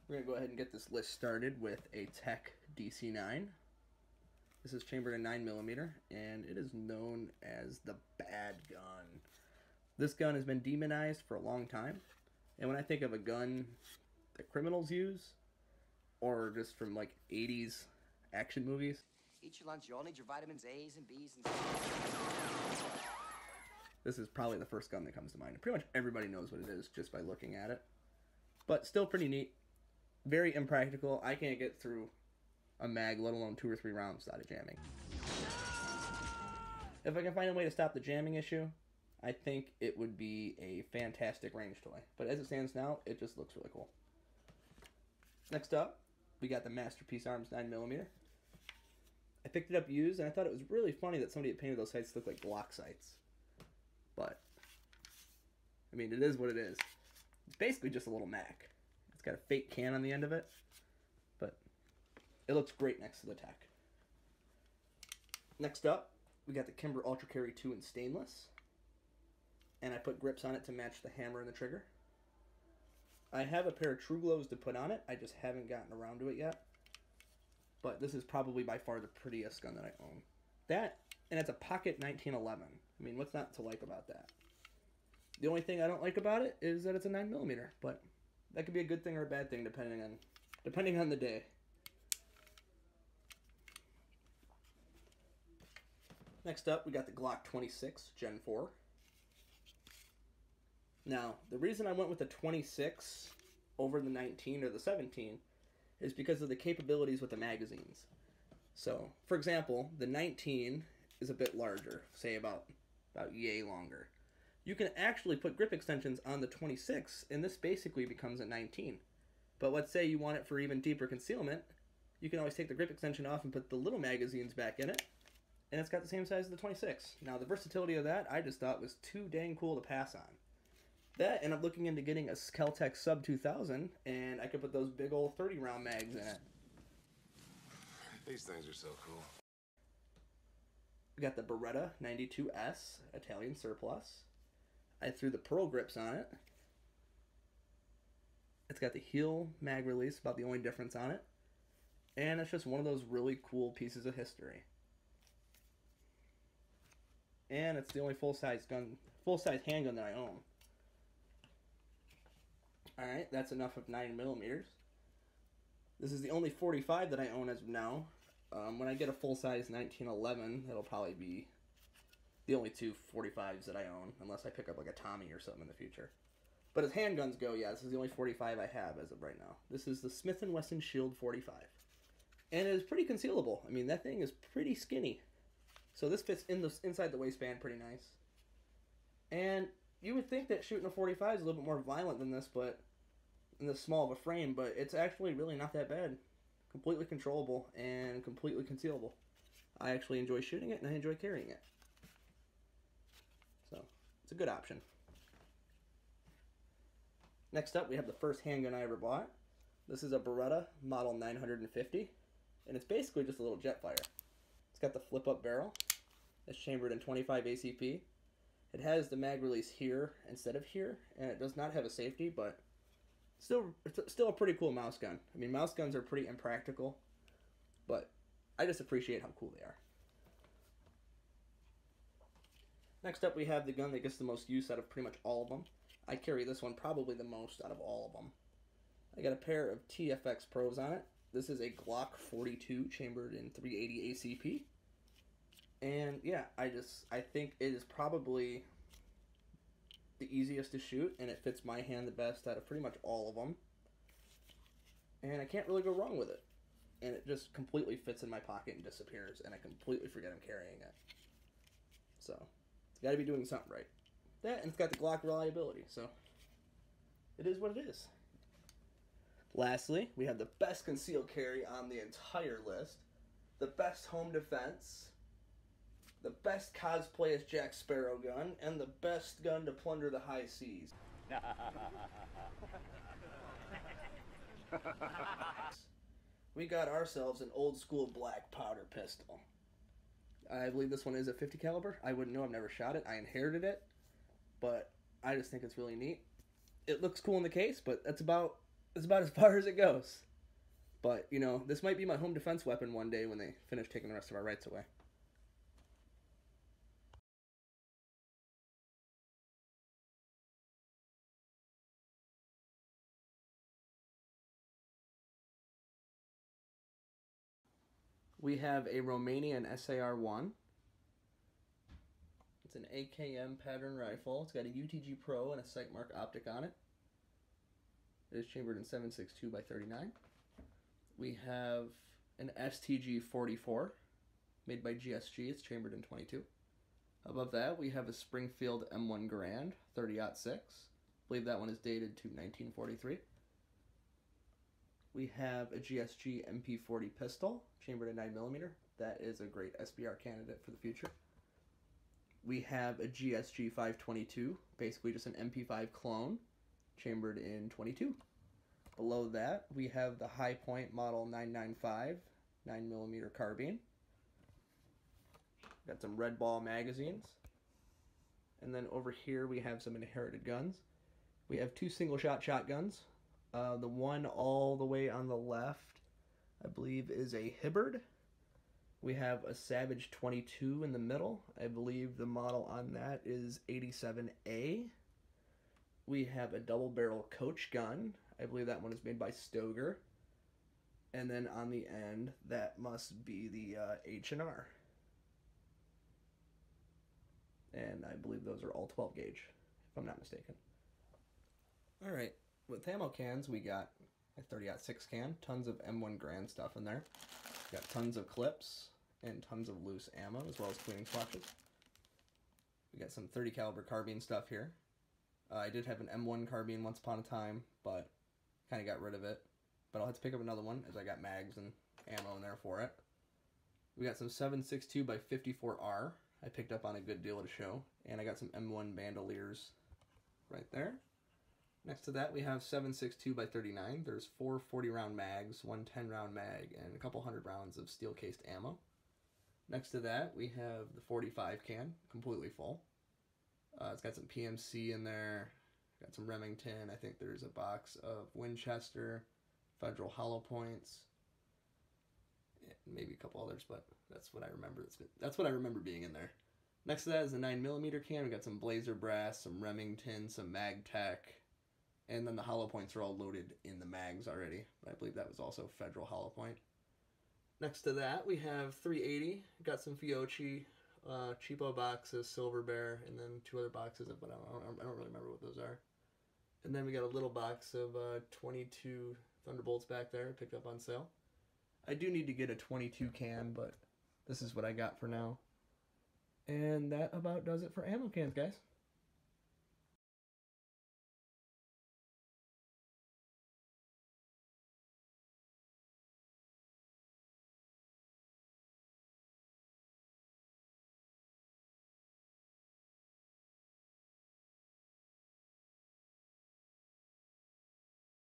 We're going to go ahead and get this list started with a Tech DC-9. This is chambered in 9mm, and it is known as the bad gun. This gun has been demonized for a long time, and when I think of a gun that criminals use, or just from like 80s action movies. Eat your lunch, you all need your vitamins A's and B's and This is probably the first gun that comes to mind. Pretty much everybody knows what it is just by looking at it. But still pretty neat. Very impractical. I can't get through a mag, let alone 2 or 3 rounds without it jamming. If I can find a way to stop the jamming issue, I think it would be a fantastic range toy. But as it stands now, it just looks really cool. Next up, we got the Masterpiece Arms 9mm. I picked it up used, and I thought it was really funny that somebody had painted those sights to look like Glock sights. But, I mean, it is what it is. It's basically just a little Mac. It's got a fake can on the end of it, but it looks great next to the Tech. Next up, we got the Kimber Ultra Carry 2 in stainless, and I put grips on it to match the hammer and the trigger. I have a pair of True Glows to put on it, I just haven't gotten around to it yet, but this is probably by far the prettiest gun that I own. That, and it's a Pocket 1911. I mean, what's not to like about that? The only thing I don't like about it is that it's a 9mm, but that could be a good thing or a bad thing depending on the day. Next up, we got the Glock 26 Gen 4. Now, the reason I went with the 26 over the 19 or the 17 is because of the capabilities with the magazines. So, for example, the 19 is a bit larger, say about yay longer. You can actually put grip extensions on the 26, and this basically becomes a 19. But let's say you want it for even deeper concealment, you can always take the grip extension off and put the little magazines back in it, and it's got the same size as the 26. Now, the versatility of that, I just thought was too dang cool to pass on. That, and I'm looking into getting a Kel-Tec Sub 2000, and I could put those big old 30-round mags in it. These things are so cool. We got the Beretta 92S Italian Surplus. I threw the pearl grips on it. It's got the heel mag release, about the only difference on it. And it's just one of those really cool pieces of history. And it's the only full-size handgun that I own. Alright, that's enough of 9mm. This is the only 45 that I own as of now. When I get a full-size 1911, that'll probably be the only 2 45s that I own, unless I pick up like a Tommy or something in the future. But as handguns go, yeah, this is the only 45 I have as of right now. This is the Smith & Wesson Shield 45. And it is pretty concealable. I mean, that thing is pretty skinny. So this fits inside the waistband pretty nice. And you would think that shooting a 45 is a little bit more violent than this, but in this small of a frame, but it's actually really not that bad. Completely controllable and completely concealable. I actually enjoy shooting it, and I enjoy carrying it. So, it's a good option. Next up, we have the first handgun I ever bought. This is a Beretta Model 950, and it's basically just a little Jetfire. It's got the flip-up barrel. It's chambered in 25 ACP. It has the mag release here instead of here, and it does not have a safety, but it's still a pretty cool mouse gun. I mean, mouse guns are pretty impractical, but I just appreciate how cool they are. Next up, we have the gun that gets the most use out of pretty much all of them. I carry this one probably the most out of all of them. I got a pair of TFX Pros on it. This is a Glock 42 chambered in 380 ACP. And yeah, I think it is probably the easiest to shoot, and it fits my hand the best out of pretty much all of them. And I can't really go wrong with it. And it just completely fits in my pocket and disappears, and I completely forget I'm carrying it. So, it's got to be doing something right. That, and it's got the Glock reliability, so it is what it is. Lastly, we have the best concealed carry on the entire list, the best home defense, the best cosplay as Jack Sparrow gun, and the best gun to plunder the high seas. We got ourselves an old school black powder pistol. I believe this one is a 50 caliber. I wouldn't know, I've never shot it. I inherited it, but I just think it's really neat. It looks cool in the case, but that's about It's about as far as it goes. But, you know, this might be my home defense weapon one day when they finish taking the rest of our rights away. We have a Romanian SAR-1. It's an AKM pattern rifle. It's got a UTG Pro and a Sightmark optic on it. It is chambered in 7.62 by 39. We have an STG 44 made by GSG. It's chambered in 22. Above that, we have a Springfield M1 Garand 30-06. I believe that one is dated to 1943. We have a GSG MP40 pistol, chambered at 9mm. That is a great SBR candidate for the future. We have a GSG 522, basically just an MP5 clone, chambered in 22. Below that, we have the High Point Model 995, 9mm carbine. Got some red ball magazines. And then over here we have some inherited guns. We have two single-shot shotguns. The one all the way on the left, I believe, is a Hibbard. We have a Savage 22 in the middle. I believe the model on that is 87A. We have a double-barrel Coach gun. I believe that one is made by Stoger. And then on the end, that must be the H&R. And I believe those are all 12 gauge, if I'm not mistaken. All right. With ammo cans, we got a 30-06 can, tons of M1 Grand stuff in there. Got tons of clips and tons of loose ammo, as well as cleaning swatches. We got some 30 caliber carbine stuff here. I did have an M1 carbine once upon a time, but kind of got rid of it. But I'll have to pick up another one, as I got mags and ammo in there for it. We got some 7.62 by 54R. I picked up on a good deal at a show. And I got some M1 bandoliers right there. Next to that, we have 7.62 by 39. There's 4 40-round mags, 1 10-round mag, and a couple 100 rounds of steel-cased ammo. Next to that, we have the 45 can, completely full. It's got some PMC in there, got some Remington. I think there's a box of Winchester, Federal hollow points, maybe a couple others, but that's what I remember. That's what I remember being in there. Next to that is a 9mm can. We got some Blazer brass, some Remington, some MagTech. And then the hollow points are all loaded in the mags already. I believe that was also Federal hollow point. Next to that, we have 380. Got some Fiocchi, cheapo boxes, Silver Bear, and then 2 other boxes, but I don't really remember what those are. And then we got a little box of 22 Thunderbolts back there, picked up on sale. I do need to get a 22 can, but this is what I got for now. And that about does it for ammo cans, guys.